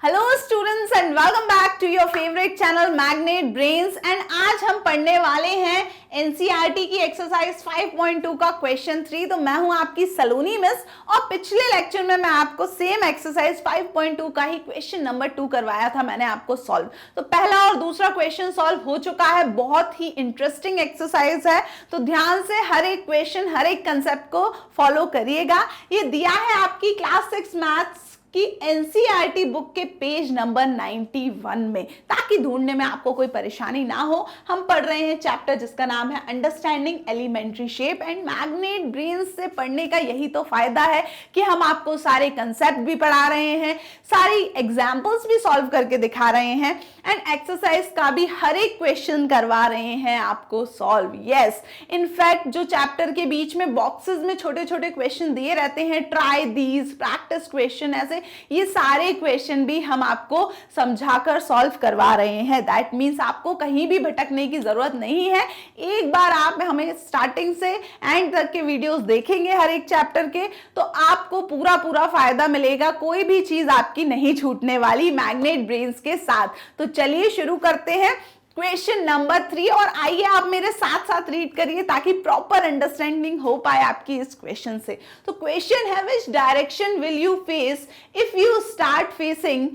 Hello students and welcome back to your favourite channel magnet brains. And आज हम पढ़ने वाले हैं एनसीईआरटी की एक्सरसाइज 5.2 का क्वेश्चन 3। तो मैं हूं आपकी सलोनी मिस और पिछले लेक्चर में मैं आपको सेम एक्सरसाइज 5.2 का ही क्वेश्चन नंबर 2 करवाया था मैंने आपको सॉल्व। तो पहला और दूसरा क्वेश्चन सॉल्व हो चुका है। बहुत ही इंटरेस्टिंग एक्सरसाइज है, तो ध्यान से हर एक क्वेश्चन हर एक कंसेप्ट को फॉलो करिएगा। ये दिया है आपकी क्लास 6 मैथ्स कि एनसीईआरटी बुक के पेज नंबर 91 में, ताकि ढूंढने में आपको कोई परेशानी ना हो। हम पढ़ रहे हैं चैप्टर जिसका नाम है understanding elementary shape and magnet brains. से पढ़ने का यही तो फायदा है कि हम आपको सारे कंसेप्ट भी पढ़ा रहे हैं, सारी एग्जांपल्स भी सॉल्व करके दिखा रहे हैं एंड एक्सरसाइज का भी हर एक क्वेश्चन करवा रहे हैं आपको सॉल्व। यस, इनफैक्ट जो चैप्टर के बीच में बॉक्सेस में छोटे छोटे क्वेश्चन दिए रहते हैं, ट्राई दीज, प्रैक्टिस क्वेश्चन, ऐसे ये सारे क्वेश्चन भी हम आपको समझाकर सॉल्व करवा रहे हैं। दैट मीन्स आपको कहीं भी भटकने की जरूरत नहीं है। एक बार आप हमें स्टार्टिंग से एंड तक के वीडियोस देखेंगे हर एक चैप्टर के, तो आपको पूरा फायदा मिलेगा। कोई भी चीज आपकी नहीं छूटने वाली मैग्नेट ब्रेन्स के साथ। तो चलिए शुरू करते हैं क्वेश्चन नंबर 3। और आइए आप मेरे साथ साथ रीड करिए ताकि प्रॉपर अंडरस्टैंडिंग हो पाए आपकी इस क्वेश्चन से। तो क्वेश्चन है, which direction will you face if you start facing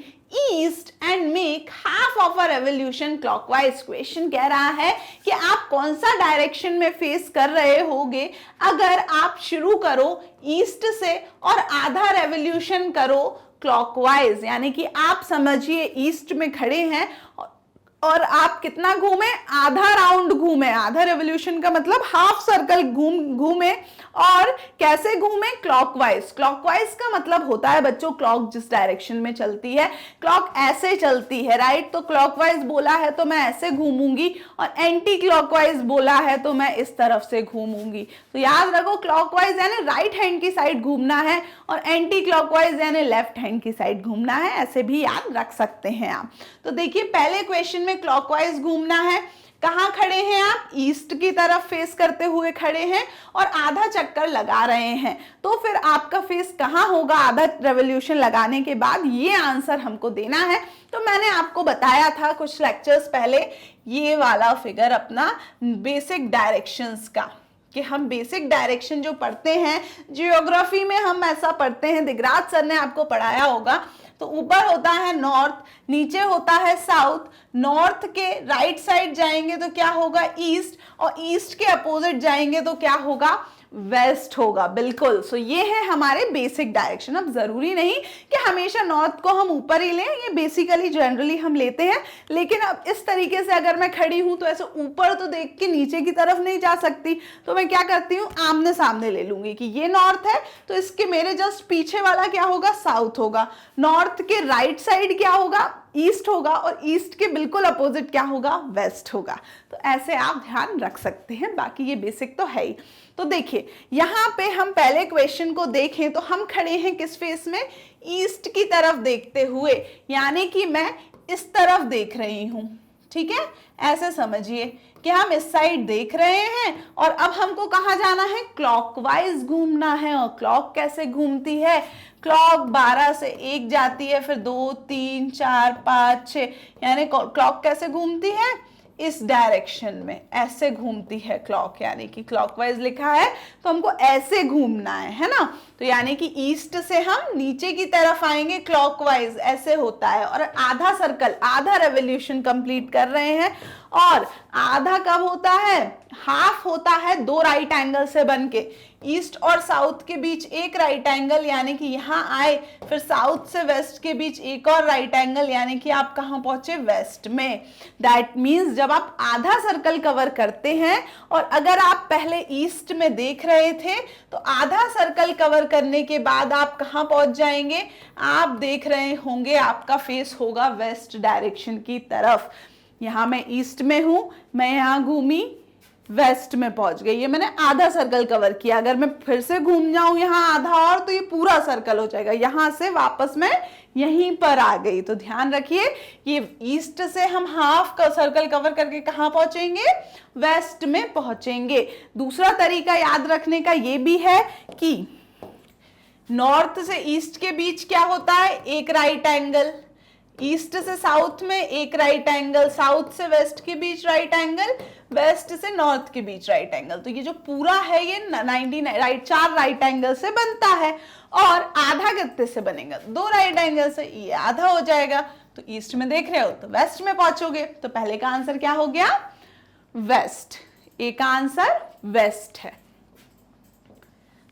east and make half of a revolution clockwise. Question कह रहा है कि आप कौन सा डायरेक्शन में फेस कर रहे होगे अगर आप शुरू करो ईस्ट से और आधा रेवोल्यूशन करो क्लॉकवाइज। यानी कि आप समझिए ईस्ट में खड़े हैं और आप कितना घूमे, आधा राउंड घूमे। आधा रेवोल्यूशन का मतलब हाफ सर्कल घूमे। और कैसे घूमे? क्लॉकवाइज। क्लॉकवाइज का मतलब होता है बच्चों, क्लॉक जिस डायरेक्शन में चलती है, क्लॉक ऐसे चलती है, राइट? तो क्लॉकवाइज बोला है तो मैं ऐसे घूमूंगी और एंटी क्लॉकवाइज बोला है तो मैं इस तरफ से घूमूंगी। तो याद रखो, क्लॉकवाइज यानी राइट हैंड की साइड घूमना है और एंटी क्लॉकवाइज यानी लेफ्ट हैंड की साइड घूमना है। ऐसे भी याद रख सकते हैं आप। तो देखिए, पहले क्वेश्चन में क्लॉकवाइज घूमना है। कहां खड़े हैं आप? ईस्ट की तरफ फेस करते हुए खड़े हैं और आधा चक्कर लगा रहे हैं। तो फिर आपका फेस कहां होगा आधा रेवोल्यूशन लगाने के बाद? ये आंसर हमको देना है। तो मैंने आपको बताया था कुछ लेक्चर्स पहले ये वाला फिगर अपना बेसिक डायरेक्शंस का, कि हम बेसिक डायरेक्शन जो पढ़ते हैं जियोग्राफी में हम ऐसा पढ़ते हैं, दिगराज सर ने आपको पढ़ाया होगा। तो ऊपर होता है नॉर्थ, नीचे होता है साउथ। नॉर्थ के राइट साइड जाएंगे तो क्या होगा? ईस्ट, और ईस्ट के अपोजिट जाएंगे तो क्या होगा? वेस्ट होगा। बिल्कुल। सो ये है हमारे बेसिक डायरेक्शन। अब जरूरी नहीं कि हमेशा नॉर्थ को हम ऊपर ही लें, ये बेसिकली जनरली हम लेते हैं। लेकिन अब इस तरीके से अगर मैं खड़ी हूं तो ऐसे ऊपर तो देख के नीचे की तरफ नहीं जा सकती, तो मैं क्या करती हूँ, आमने सामने ले लूंगी कि ये नॉर्थ है तो इसके मेरे जस्ट पीछे वाला क्या होगा? साउथ होगा। नॉर्थ के राइट साइड क्या होगा? ईस्ट होगा। और ईस्ट के बिल्कुल अपोजिट क्या होगा? वेस्ट होगा। तो ऐसे आप ध्यान रख सकते हैं, बाकी ये बेसिक तो है ही। तो देखिए, यहां पे हम पहले क्वेश्चन को देखें तो हम खड़े हैं किस फेस में? ईस्ट की तरफ देखते हुए, यानी कि मैं इस तरफ देख रही हूं। ठीक है, ऐसे समझिए कि हम इस साइड देख रहे हैं और अब हमको कहां जाना है? क्लॉकवाइज घूमना है। और क्लॉक कैसे घूमती है? क्लॉक 12 से 1 जाती है, फिर 2, 3, 4, 5, 6, यानी क्लॉक कैसे घूमती है? इस डायरेक्शन में ऐसे घूमती है क्लॉक, यानी कि क्लॉकवाइज लिखा है तो हमको ऐसे घूमना है ना? तो यानी कि ईस्ट से हम नीचे की तरफ आएंगे क्लॉकवाइज, ऐसे होता है। और आधा सर्कल, आधा रेवोल्यूशन कंप्लीट कर रहे हैं। और आधा कब होता है? हाफ होता है दो राइट एंगल से बनके। ईस्ट और साउथ के बीच एक राइट एंगल, यानी कि यहां आए, फिर साउथ से वेस्ट के बीच एक और राइट एंगल, यानी कि आप कहां पहुंचे? वेस्ट में। दैट मीन्स जब आप आधा सर्कल कवर करते हैं और अगर आप पहले ईस्ट में देख रहे थे तो आधा सर्कल कवर करने के बाद आप कहां पहुंच जाएंगे? आप देख रहे होंगे आपका फेस होगा वेस्ट डायरेक्शन की तरफ। यहां मैं ईस्ट में हूं, मैं यहां घूमी, वेस्ट में पहुंच गई। ये मैंने आधा सर्कल कवर किया। अगर मैं फिर से घूम जाऊं यहां आधा और, तो ये पूरा सर्कल हो जाएगा। यहां से वापस मैं यहीं पर आ गई। तो ध्यान रखिए, ये ईस्ट से हम हाफ का सर्कल कवर करके कहां पहुंचेंगे? वेस्ट में पहुंचेंगे। दूसरा तरीका याद रखने का ये भी है कि नॉर्थ से ईस्ट के बीच क्या होता है? एक राइट एंगल। ईस्ट से साउथ में एक राइट एंगल, साउथ से वेस्ट के बीच राइट एंगल, वेस्ट से नॉर्थ के बीच राइट एंगल। तो ये जो पूरा है ये 90 राइट, 4 राइट एंगल से बनता है। और आधा कितने से बनेगा? 2 राइट एंगल से, ये आधा हो जाएगा। तो ईस्ट में देख रहे हो तो वेस्ट में पहुंचोगे। तो पहले का आंसर क्या हो गया? वेस्ट। ए का आंसर वेस्ट है।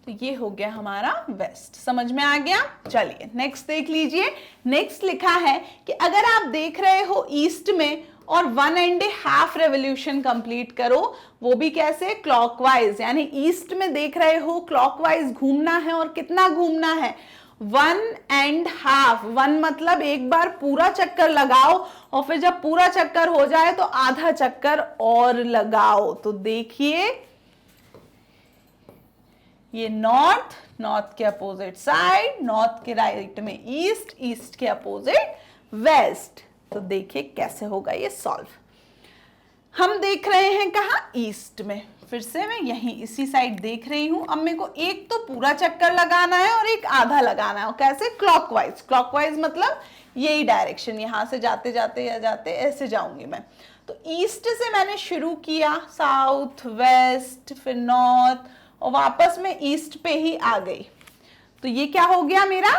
तो ये हो गया हमारा वेस्ट। समझ में आ गया? चलिए नेक्स्ट देख लीजिए। नेक्स्ट लिखा है कि अगर आप देख रहे हो ईस्ट में और 1.5 रेवोल्यूशन कंप्लीट करो, वो भी कैसे? क्लॉकवाइज। यानी ईस्ट में देख रहे हो, क्लॉकवाइज घूमना है। और कितना घूमना है? 1.5। 1 मतलब एक बार पूरा चक्कर लगाओ और फिर जब पूरा चक्कर हो जाए तो आधा चक्कर और लगाओ। तो देखिए ये नॉर्थ, नॉर्थ के अपोजिट साइड, नॉर्थ के राइट में ईस्ट, ईस्ट के अपोजिट वेस्ट। तो देखिए कैसे होगा ये सॉल्व। हम देख रहे हैं कहाँ? ईस्ट में। फिर से मैं यहीं इसी साइड देख रही हूं। अब मेरे को एक तो पूरा चक्कर लगाना है और एक आधा लगाना है। और कैसे? क्लॉकवाइज। क्लॉकवाइज मतलब यही डायरेक्शन, यहां से जाते जाते या जाते ऐसे जाऊंगी मैं। तो ईस्ट से मैंने शुरू किया, साउथ, वेस्ट, फिर नॉर्थ, और वापस में ईस्ट पे ही आ गई। तो ये क्या हो गया मेरा?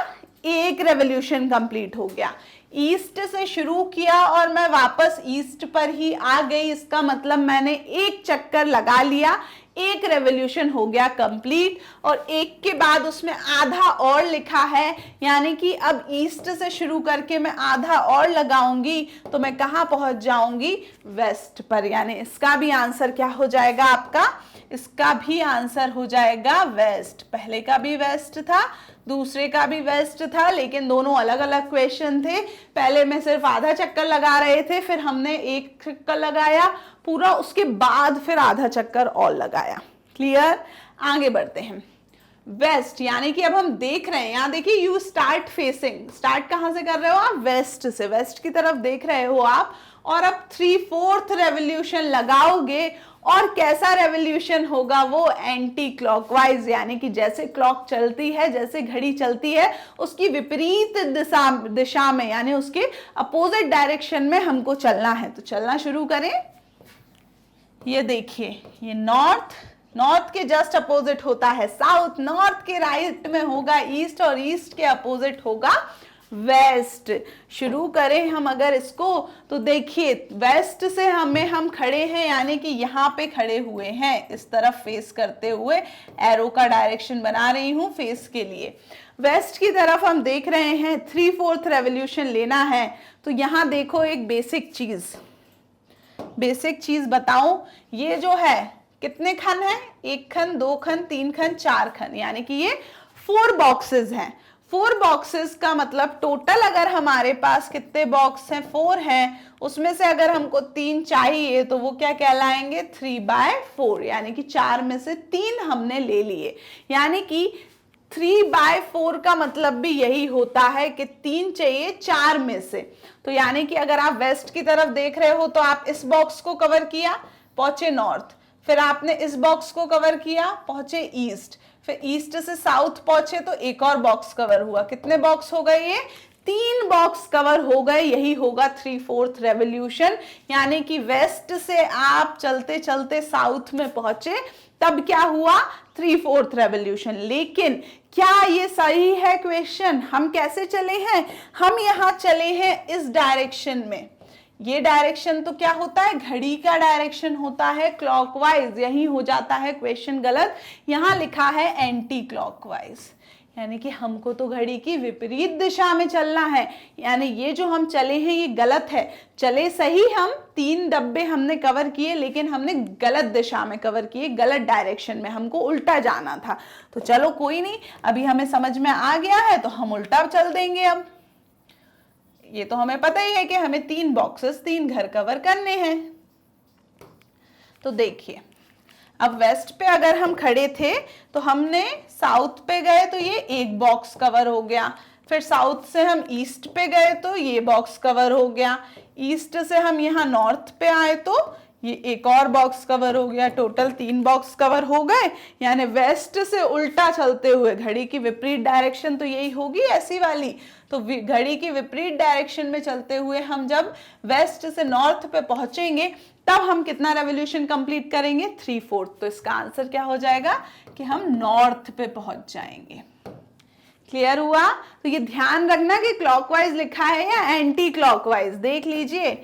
एक रेवोल्यूशन कंप्लीट हो गया। ईस्ट से शुरू किया और मैं वापस ईस्ट पर ही आ गई। इसका मतलब मैंने एक चक्कर लगा लिया, एक रेवोल्यूशन हो गया कंप्लीट। और एक के बाद उसमें आधा और लिखा है, यानी कि अब ईस्ट से शुरू करके मैं आधा और लगाऊंगी तो मैं कहां पहुंच जाऊंगी? वेस्ट पर। यानी इसका भी आंसर क्या हो जाएगा आपका? इसका भी आंसर हो जाएगा वेस्ट। पहले का भी वेस्ट था, दूसरे का भी वेस्ट था, लेकिन दोनों अलग अलग क्वेश्चन थे। पहले में सिर्फ आधा चक्कर लगा रहे थे, फिर हमने एक चक्कर लगाया पूरा, उसके बाद फिर आधा चक्कर और लगाया। क्लियर? आगे बढ़ते हैं। वेस्ट यानी कि अब हम देख रहे हैं, यहां देखिए यू स्टार्ट फेसिंग। स्टार्ट कहां से कर रहे हो आप? वेस्ट से। वेस्ट की तरफ देख रहे हो आप। और अब 3/4 रेवोल्यूशन लगाओगे और कैसा रेवोल्यूशन होगा? वो एंटी क्लॉकवाइज। यानी कि जैसे क्लॉक चलती है, जैसे घड़ी चलती है, उसकी विपरीत दिशा में, यानी उसके अपोजिट डायरेक्शन में हमको चलना है। तो चलना शुरू करें। ये देखिए ये नॉर्थ, नॉर्थ के जस्ट अपोजिट होता है साउथ, नॉर्थ के राइट में होगा ईस्ट, और ईस्ट के अपोजिट होगा वेस्ट। शुरू करें हम अगर इसको, तो देखिए वेस्ट से हम खड़े हैं, यानी कि यहाँ पे खड़े हुए हैं, इस तरफ फेस करते हुए एरो का डायरेक्शन बना रही हूं फेस के लिए। वेस्ट की तरफ हम देख रहे हैं, 3/4 रेवोल्यूशन लेना है। तो यहाँ देखो एक बेसिक चीज बताऊं, ये जो है कितने खन है? 1 खन, 2 खन, 3 खन, 4 खन, यानी कि ये 4 बॉक्सेस हैं। 4 बॉक्सेस का मतलब टोटल अगर हमारे पास कितने बॉक्स हैं? 4 हैं। उसमें से अगर हमको 3 चाहिए तो वो क्या कहलाएंगे? 3/4, यानी कि 4 में से 3 हमने ले लिए। यानी कि 3/4 का मतलब भी यही होता है कि 3 चाहिए 4 में से। तो यानी कि अगर आप वेस्ट की तरफ देख रहे हो तो आप इस बॉक्स को कवर किया, पहुंचे नॉर्थ, फिर आपने इस बॉक्स को कवर किया, पहुंचे ईस्ट, फिर ईस्ट से साउथ पहुंचे तो एक और बॉक्स कवर हुआ। कितने बॉक्स हो गए? ये 3 बॉक्स कवर हो गए। यही होगा 3/4 रेवोल्यूशन। यानी कि वेस्ट से आप चलते चलते साउथ में पहुंचे, तब क्या हुआ? 3/4 रेवोल्यूशन। लेकिन क्या ये सही है क्वेश्चन? हम कैसे चले हैं? हम यहां चले हैं इस डायरेक्शन में। ये डायरेक्शन तो क्या होता है? घड़ी का डायरेक्शन होता है क्लॉकवाइज। यही हो जाता है क्वेश्चन गलत। यहां लिखा है एंटी क्लॉकवाइज, यानी कि हमको तो घड़ी की विपरीत दिशा में चलना है। यानी ये जो हम चले हैं ये गलत है। चले सही हम, 3 डब्बे हमने कवर किए, लेकिन हमने गलत दिशा में कवर किए, गलत डायरेक्शन में, हमको उल्टा जाना था। तो चलो कोई नहीं, अभी हमें समझ में आ गया है तो हम उल्टा चल देंगे। अब ये तो हमें पता ही है कि हमें 3 बॉक्सेस, 3 घर कवर करने हैं। तो देखिए अब वेस्ट पे अगर हम खड़े थे तो हमने साउथ पे गए तो ये एक बॉक्स कवर हो गया, फिर साउथ से हम ईस्ट पे गए तो ये बॉक्स कवर हो गया, ईस्ट से हम यहाँ नॉर्थ पे आए तो ये एक और बॉक्स कवर हो गया, टोटल 3 बॉक्स कवर हो गए। यानी वेस्ट से उल्टा चलते हुए, घड़ी की विपरीत डायरेक्शन तो यही होगी ऐसी वाली, तो घड़ी की विपरीत डायरेक्शन में चलते हुए हम जब वेस्ट से नॉर्थ पे पहुंचेंगे तब हम कितना रेवोल्यूशन कंप्लीट करेंगे, 3/4। तो इसका आंसर क्या हो जाएगा कि हम नॉर्थ पे पहुंच जाएंगे। क्लियर हुआ? तो ये ध्यान रखना कि क्लॉकवाइज लिखा है या एंटी क्लॉकवाइज। देख लीजिए,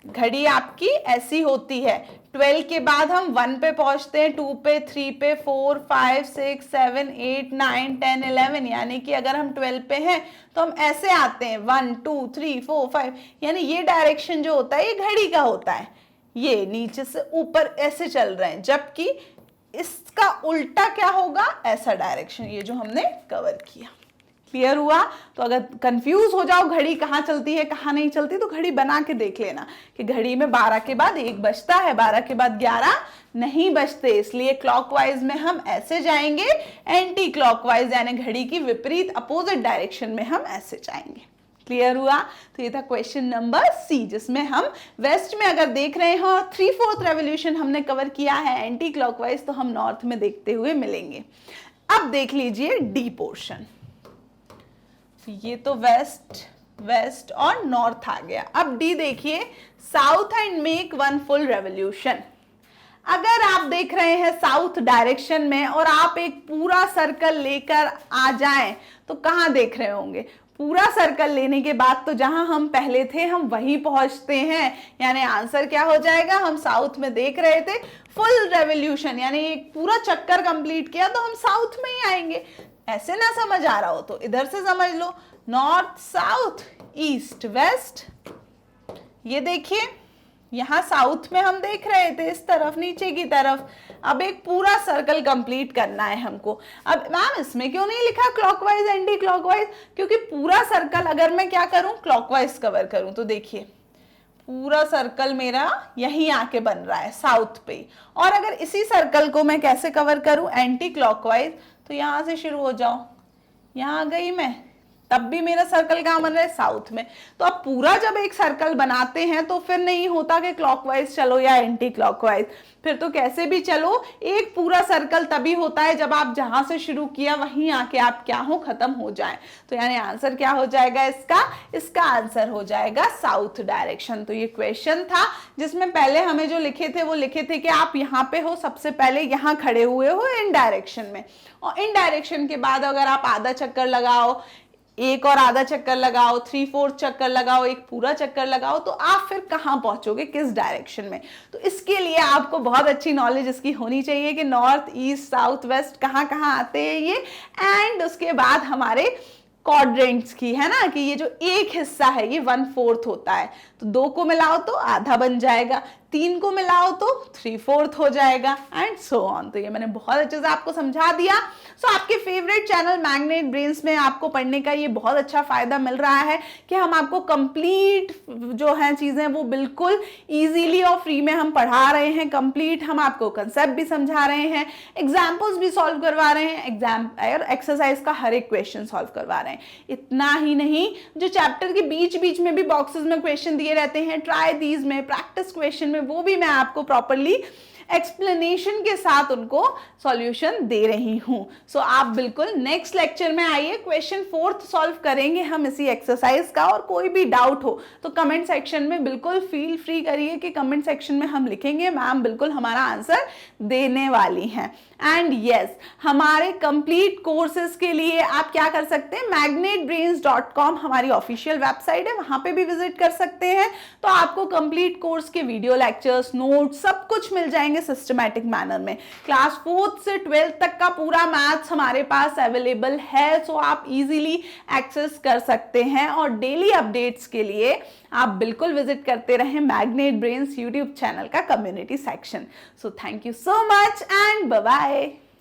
घड़ी आपकी ऐसी होती है, 12 के बाद हम 1 पे पहुंचते हैं, 2 पे, 3 पे, 4, 5, 6, 7, 8, 9, 10, 11। यानी कि अगर हम 12 पे हैं तो हम ऐसे आते हैं 1, 2, 3, 4, 5। यानी ये डायरेक्शन जो होता है ये घड़ी का होता है, ये नीचे से ऊपर ऐसे चल रहे हैं, जबकि इसका उल्टा क्या होगा, ऐसा डायरेक्शन, ये जो हमने कवर किया। क्लियर हुआ? तो अगर कंफ्यूज हो जाओ घड़ी कहाँ चलती है कहाँ नहीं चलती, तो घड़ी बना के देख लेना कि घड़ी में 12 के बाद 1 बजता है, 12 के बाद 11 नहीं बजते, इसलिए क्लॉकवाइज में हम ऐसे जाएंगे, एंटी क्लॉकवाइज यानी घड़ी की विपरीत अपोजिट डायरेक्शन में हम ऐसे जाएंगे। क्लियर हुआ? तो ये था क्वेश्चन नंबर सी, जिसमें हम वेस्ट में अगर देख रहे हैं और 3/4 रेवोल्यूशन हमने कवर किया है एंटी क्लॉकवाइज, तो हम नॉर्थ में देखते हुए मिलेंगे। अब देख लीजिए डी पोर्शन। ये तो वेस्ट और नॉर्थ आ गया। अब डी देखिए, south and make 1 full revolution. अगर आप देख रहे हैं साउथ डायरेक्शन में और आप एक पूरा सर्कल लेकर आ जाएं तो कहां देख रहे होंगे, पूरा सर्कल लेने के बाद तो जहां हम पहले थे हम वहीं पहुंचते हैं। यानी आंसर क्या हो जाएगा, हम साउथ में देख रहे थे, फुल रेवोल्यूशन यानी एक पूरा चक्कर कंप्लीट किया तो हम साउथ में ही आएंगे। ऐसे ना समझ आ रहा हो तो इधर से समझ लो, नॉर्थ साउथ ईस्ट वेस्ट। ये देखिए यहां साउथ में हम देख रहे थे इस तरफ नीचे की तरफ, अब एक पूरा सर्कल कंप्लीट करना है हमको। अब मैम इसमें क्यों नहीं लिखा क्लॉकवाइज एंटी क्लॉकवाइज, क्योंकि पूरा सर्कल अगर मैं क्या करूं क्लॉकवाइज कवर करूं तो देखिए पूरा सर्कल मेरा यहीं आके बन रहा है साउथ पे, और अगर इसी सर्कल को मैं कैसे कवर करूं एंटी क्लॉकवाइज, तो यहां से शुरू हो जाओ, यहां आ गई मैं, तब भी मेरा सर्कल कहां बन रहा है साउथ में। तो अब पूरा जब एक सर्कल बनाते हैं तो फिर नहीं होता कि क्लॉकवाइज चलो या एंटी क्लॉकवाइज, फिर तो कैसे भी चलो, एक पूरा सर्कल तभी होता है जब आप जहां से शुरू किया वहीं आके आप क्या हो, खत्म हो जाए। तो यानी आंसर क्या हो जाएगा इसका आंसर हो जाएगा साउथ डायरेक्शन। तो ये क्वेश्चन था जिसमें पहले हमें जो लिखे थे वो लिखे थे कि आप यहाँ पे हो, सबसे पहले यहाँ खड़े हुए हो इन डायरेक्शन में, और इन डायरेक्शन के बाद अगर आप आधा चक्कर लगाओ, एक और आधा चक्कर लगाओ, 3/4 चक्कर लगाओ, एक पूरा चक्कर लगाओ, तो आप फिर कहां पहुंचोगे, किस डायरेक्शन में। तो इसके लिए आपको बहुत अच्छी नॉलेज इसकी होनी चाहिए कि नॉर्थ ईस्ट साउथ वेस्ट कहां कहां आते हैं ये, एंड उसके बाद हमारे क्वाड्रेंट्स की, है ना, कि ये जो एक हिस्सा है ये 1/4 होता है, तो 2 को मिलाओ तो आधा बन जाएगा, 3 को मिलाओ तो 3/4 हो जाएगा, एंड सो ऑन। तो ये मैंने बहुत अच्छे से आपको समझा दिया। सो आपके फेवरेट चैनल मैग्नेट ब्रेन्स में आपको पढ़ने का ये बहुत अच्छा फायदा मिल रहा है कि हम आपको कंप्लीट जो है चीजें वो बिल्कुल इजीली और फ्री में हम पढ़ा रहे हैं, कंप्लीट हम आपको कंसेप्ट भी समझा रहे हैं, एग्जाम्पल्स भी सॉल्व करवा रहे हैं, एग्जाम और एक्सरसाइज का हर एक क्वेश्चन सॉल्व करवा रहे हैं। इतना ही नहीं, जो चैप्टर के बीच बीच में भी बॉक्सेस में क्वेश्चन दिए रहते हैं, ट्राई दीज में, प्रैक्टिस क्वेश्चन में, वो भी मैं आपको प्रॉपर्ली एक्सप्लेनेशन के साथ उनको सॉल्यूशन दे रही हूं। सो आप बिल्कुल नेक्स्ट लेक्चर में आइए, क्वेश्चन 4th सॉल्व करेंगे हम इसी एक्सरसाइज का, और कोई भी डाउट हो तो कमेंट सेक्शन में बिल्कुल फील फ्री करिए कि कमेंट सेक्शन में हम लिखेंगे, मैम बिल्कुल हमारा आंसर देने वाली हैं। एंड यस, हमारे कंप्लीट कोर्सेज के लिए आप क्या कर सकते हैं, magnetbrains.com हमारी ऑफिशियल वेबसाइट है, वहां पे भी विजिट कर सकते हैं। तो आपको कंप्लीट कोर्स के वीडियो लेक्चर्स, नोट्स सब कुछ मिल जाएंगे सिस्टमैटिक मैनर में। क्लास 4th से 12th तक का पूरा मैथ्स हमारे पास अवेलेबल है, सो आप इजीली एक्सेस कर सकते हैं। और डेली अपडेट्स के लिए आप बिल्कुल विजिट करते रहें मैग्नेट ब्रेन्स यूट्यूब चैनल का community section. So thank you so much and bye bye.